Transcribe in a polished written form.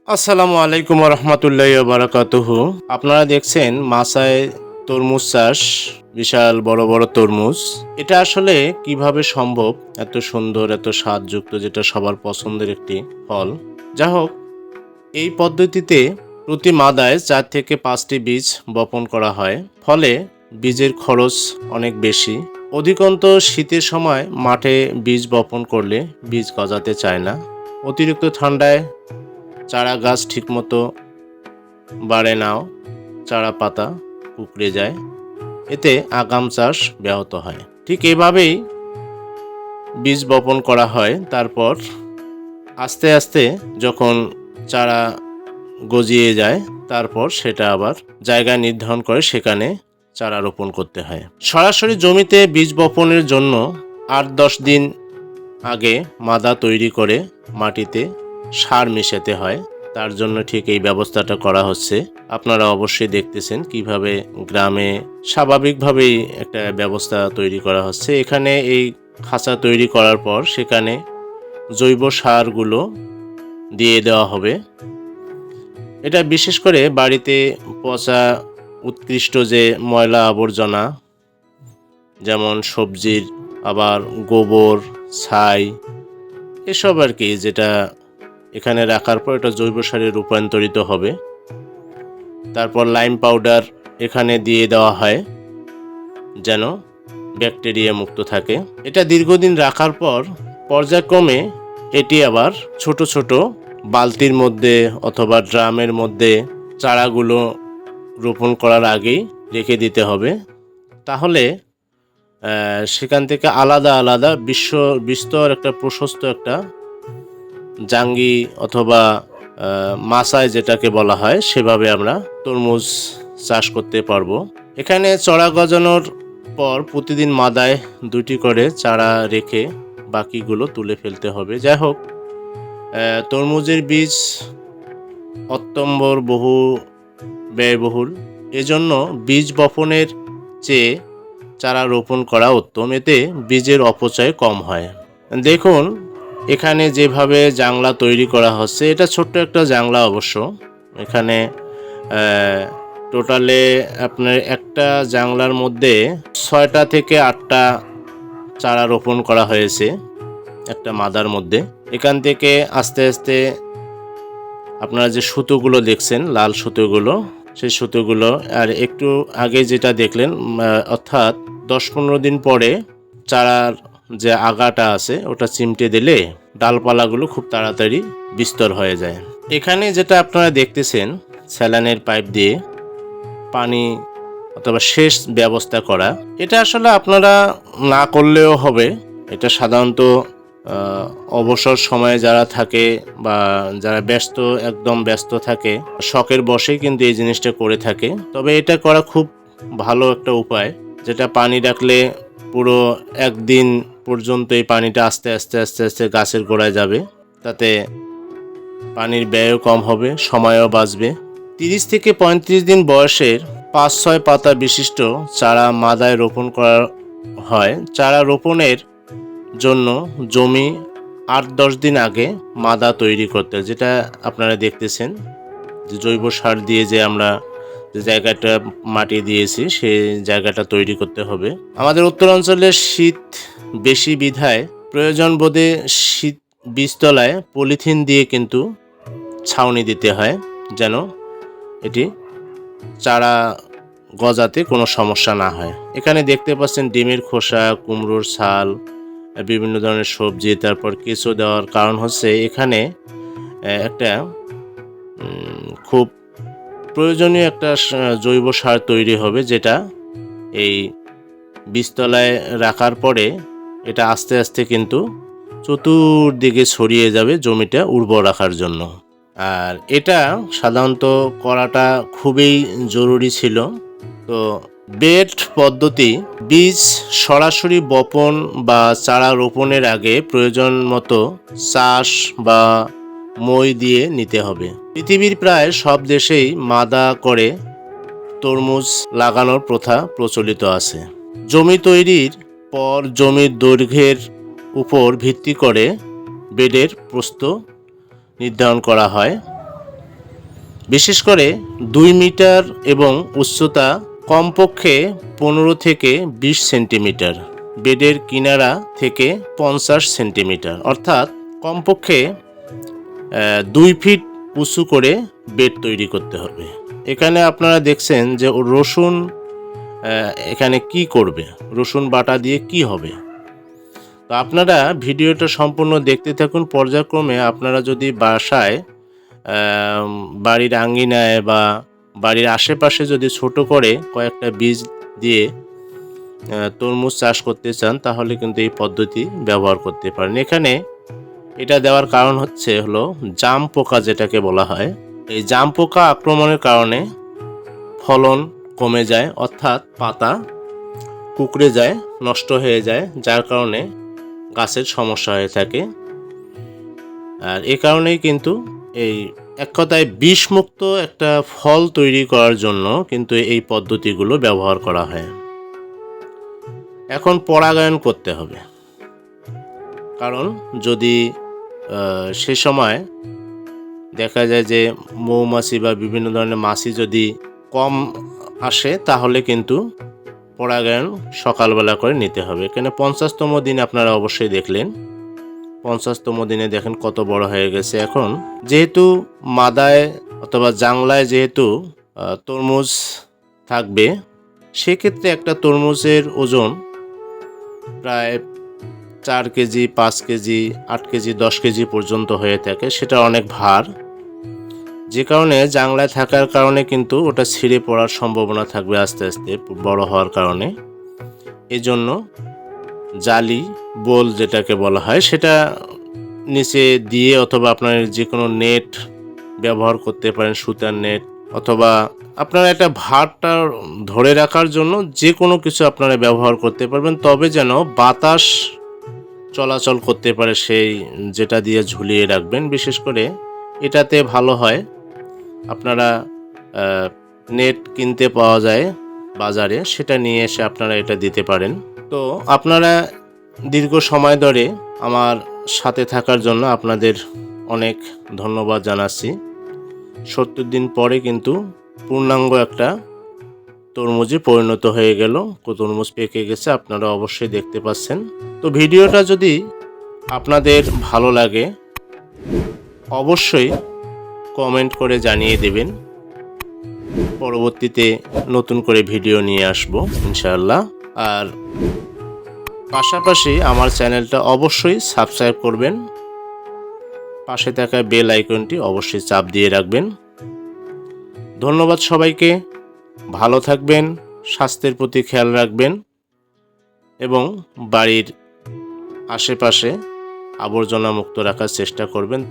আসসালামু আলাইকুম রহমতুল্লাহ বারাকাতুহু। আপনারা দেখছেন মাসায় তরমুজ চাষ, বিশাল বড় বড় তরমুজ। এটা আসলে কিভাবে সম্ভব? এত সুন্দর, এত স্বাদযুক্ত, যেটা সবার পছন্দের একটি ফল। যা হোক, এই পদ্ধতিতে প্রতি মাদায় 4 থেকে 5টি বীজ বপন করা হয়। ফলে বীজের খরচ অনেক বেশি। অধিকন্ত শীতের সময় মাঠে বীজ বপন করলে বীজ গজাতে চায় না। অতিরিক্ত ঠান্ডায় চারা গাছ ঠিকমতো বাড়ে নাও, চারা পাতা কুঁকড়ে যায়, এতে আগাম চাষ ব্যাহত হয়। ঠিক এভাবেই বীজ বপন করা হয়। তারপর আস্তে আস্তে যখন চারা গজিয়ে যায়, তারপর সেটা আবার জায়গা নির্ধারণ করে সেখানে চারা রোপণ করতে হয়। সরাসরি জমিতে বীজ বপনের জন্য 8-10 দিন আগে মাদা তৈরি করে মাটিতে সার মেশাতে হয়। তার জন্য ঠিক এই ব্যবস্থাটা করা হচ্ছে। আপনারা অবশ্যই দেখতেছেন কিভাবে গ্রামে স্বাভাবিকভাবেই একটা ব্যবস্থা তৈরি করা হচ্ছে। এখানে এই খাঁচা তৈরি করার পর সেখানে জৈব সারগুলো দিয়ে দেওয়া হবে। এটা বিশেষ করে বাড়িতে পচা উৎকৃষ্ট যে ময়লা আবর্জনা, যেমন সবজির, আবার গোবর, ছাই, এসব আর কি, যেটা এখানে রাখার পর এটা জৈব সারে রূপান্তরিত হবে। তারপর লাইম পাউডার এখানে দিয়ে দেওয়া হয় যেন ব্যাকটেরিয়া মুক্ত থাকে। এটা দীর্ঘদিন রাখার পর পর্যায়ক্রমে এটি আবার ছোট ছোট বালতির মধ্যে অথবা ড্রামের মধ্যে চারাগুলো রোপণ করার আগেই রেখে দিতে হবে। তাহলে সেখান থেকে আলাদা আলাদা বিস্তর একটা প্রশস্ত একটা জাঙ্গি অথবা মাসায় যেটাকে বলা হয়, সেভাবে আমরা তরমুজ চাষ করতে পারবো। এখানে চারা গজানোর পর প্রতিদিন মাদায় 2টি করে চারা রেখে বাকিগুলো তুলে ফেলতে হবে। যাই হোক, তরমুজের বীজ অত্যম্বর বহু ব্যয়বহুল। এজন্য বীজ বপনের চেয়ে চারা রোপণ করা উত্তম। এতে বীজের অপচয় কম হয়। দেখুন, এখানে যেভাবে জাংলা তৈরি করা হচ্ছে, এটা ছোট্ট একটা জাংলা অবশ্য। এখানে টোটালে আপনার একটা জাংলার মধ্যে 6টা থেকে 8টা চারা রোপণ করা হয়েছে একটা মাদার মধ্যে। এখান থেকে আস্তে আস্তে আপনারা যে সুতোগুলো দেখছেন, লাল সুতোগুলো, সেই সুতোগুলো, আর একটু আগে যেটা দেখলেন, অর্থাৎ 10-15 দিন পরে চারার যে আগাটা আছে ওটা চিমটে দিলে ডালপালাগুলো খুব তাড়াতাড়ি বিস্তর হয়ে যায়। এখানে যেটা আপনারা দেখতেছেন, স্যালাইনের পাইপ দিয়ে পানি অথবা সেচ ব্যবস্থা করা, এটা আসলে আপনারা না করলেও হবে। এটা সাধারণত অবসর সময়ে যারা থাকে বা যারা একদম ব্যস্ত থাকে, শখের বশেই কিন্তু এই জিনিসটা করে থাকে। তবে এটা করা খুব ভালো একটা উপায়, যেটা পানি রাখলে পুরো একদিন পর্যন্ত এই পানিটা আস্তে আস্তে আস্তে আস্তে গাছের গোড়ায় যাবে। তাতে পানির ব্যয়ও কম হবে, সময়ও বাঁচবে। 30 থেকে 35 দিন বয়সের 5-6 পাতা বিশিষ্ট চারা মাদায় রোপণ করা হয়। চারা রোপণের জন্য জমি 8-10 দিন আগে মাদা তৈরি করতে, যেটা আপনারা দেখতেছেন, যে জৈব সার দিয়ে যে আমরা যে জায়গাটা মাটি দিয়েছি সেই জায়গাটা তৈরি করতে হবে। আমাদের উত্তরাঞ্চলে শীত বেশি বিধায় প্রয়োজন বোধে শীত বীজতলায় পলিথিন দিয়ে কিন্তু ছাউনি দিতে হয়, যেন এটি চারা গজাতে কোনো সমস্যা না হয়। এখানে দেখতে পাচ্ছেন ডিমের খোসা, কুমড়োর ছাল, বিভিন্ন ধরনের সবজি, তারপর কেঁচো দেওয়ার কারণ হচ্ছে এখানে একটা খুব প্রয়োজনীয় একটা জৈব সার তৈরি হবে, যেটা এই বীজতলায় রাখার পরে এটা আস্তে আস্তে কিন্তু চতুর্দিকে ছড়িয়ে যাবে জমিটা উর্বর রাখার জন্য। আর এটা সাধারণত করাটা খুবই জরুরি ছিল। তো বেড পদ্ধতি, বীজ সরাসরি বপন বা চারা রোপণের আগে প্রয়োজন মতো চাষ বা মই দিয়ে নিতে হবে। পৃথিবীর প্রায় সব দেশেই মাদা করে তরমুজ লাগানোর প্রথা প্রচলিত আছে। জমি তৈরির পর জমির দৈর্ঘ্যের উপর ভিত্তি করে বেডের প্রস্থ নির্ধারণ করা হয়। বিশেষ করে 2 মিটার এবং উচ্চতা কমপক্ষে 15 থেকে 20 সেন্টিমিটার, বেডের কিনারা থেকে 50 সেন্টিমিটার, অর্থাৎ কমপক্ষে 2 ফিট উঁচু করে বেড তৈরি করতে হবে। এখানে আপনারা দেখছেন যে রসুন এখানে কি করবে, রসুন বাটা দিয়ে কি হবে। তো আপনারা ভিডিওটা সম্পূর্ণ দেখতে থাকুন। পর্যায়ক্রমে আপনারা যদি বাসায় বাড়ির আঙ্গিনায় বা বাড়ির আশেপাশে যদি ছোট করে কয়েকটা বীজ দিয়ে তরমুজ চাষ করতে চান, তাহলে কিন্তু এই পদ্ধতি ব্যবহার করতে পারেন। এখানে এটা দেওয়ার কারণ হলো জাম পোকা, যেটাকে বলা হয়। এই জাম পোকা আক্রমণের কারণে ফলন কমে যায়, অর্থাৎ পাতা কুঁকড়ে যায়, নষ্ট হয়ে যায়, যার কারণে গাছের সমস্যা হয়ে থাকে। আর এ কারণেই কিন্তু এই এক কথায় বিষমুক্ত একটা ফল তৈরি করার জন্য কিন্তু এই পদ্ধতিগুলো ব্যবহার করা হয়। এখন পরাগায়ন করতে হবে, কারণ যদি সে সময় দেখা যায় যে মৌমাছি বা বিভিন্ন ধরনের মাছি যদি কম আসে, তাহলে কিন্তু পরাগায়ন সকালবেলা করে নিতে হবে। এখানে 50তম দিন আপনারা অবশ্যই দেখলেন। 50তম দিনে দেখেন কত বড় হয়ে গেছে। এখন যেহেতু মাদায় অথবা জাংলায় যেহেতু তরমুজ থাকবে, সেক্ষেত্রে একটা তরমুজের ওজন প্রায় 4 কেজি, 5 কেজি, 8 কেজি, 10 কেজি পর্যন্ত হয়ে থাকে। সেটা অনেক ভার, যে কারণে জাংলায় থাকার কারণে কিন্তু ওটা ছিঁড়ে পড়ার সম্ভাবনা থাকবে আস্তে আস্তে বড় হওয়ার কারণে। এজন্য জালি বোল যেটাকে বলা হয়, সেটা নিচে দিয়ে অথবা আপনার যে কোনো নেট ব্যবহার করতে পারেন, সুতার নেট, অথবা আপনারা একটা ভারটা ধরে রাখার জন্য যে কোনো কিছু আপনারা ব্যবহার করতে পারবেন, তবে যেন বাতাস চলাচল করতে পারে সেই যেটা দিয়ে ঝুলিয়ে রাখবেন। বিশেষ করে এটাতে ভালো হয়, আপনারা নেট কিনতে পাওয়া যায় বাজারে, সেটা নিয়ে এসে আপনারা এটা দিতে পারেন। তো আপনারা দীর্ঘ সময় ধরে আমার সাথে থাকার জন্য আপনাদের অনেক ধন্যবাদ জানাচ্ছি। 70 দিন পরে কিন্তু পূর্ণাঙ্গ একটা তরমুজে পরিণত হয়ে গেল, তরমুজ পেকে গেছে, আপনারা অবশ্যই দেখতে পাচ্ছেন। তো ভিডিওটা যদি আপনাদের ভালো লাগে অবশ্যই কমেন্ট করে জানিয়ে দেবেন। পরবর্তীতে নতুন করে ভিডিও নিয়ে আসব ইনশাআল্লাহ। আর পাশাপাশি আমার চ্যানেলটা অবশ্যই সাবস্ক্রাইব করবেন, পাশে থাকা বেল আইকনটি অবশ্যই চাপ দিয়ে রাখবেন। ধন্যবাদ সবাইকে। ভালো থাকবেন, স্বাস্থ্যের প্রতি খেয়াল রাখবেন এবং বাড়ির আশেপাশে আবর্জনা মুক্ত রাখার চেষ্টা করবেন।